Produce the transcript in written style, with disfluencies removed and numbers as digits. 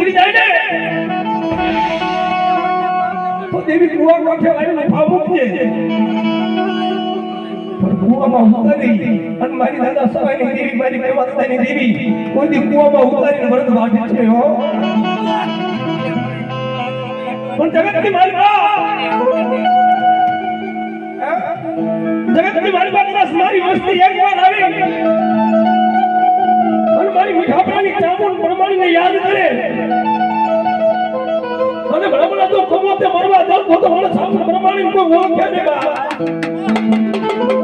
ઉતરી જાય ને તો દેવી કુવા કાંઠે આવીને ભાવ મૂકજે પણ કુવામાં ઉતારી અને મારી દાદા સવાયની દેવી મારી કૈવાતાની દેવી કોઈ દી કુવામાં ઉતારીને વ્રત વાટે છે હો પણ જગતની મારી જગતની મારી પાસે મારી વસ્તી એકવાર આવી અને મારી મીઠાપરાની ચામુંડ પરમાણીને યાદ કરે અને ભલા તો કમોતે મરવા દો તો મને ચામુંડ પરમાણી કોઈ ઓળખે ને બા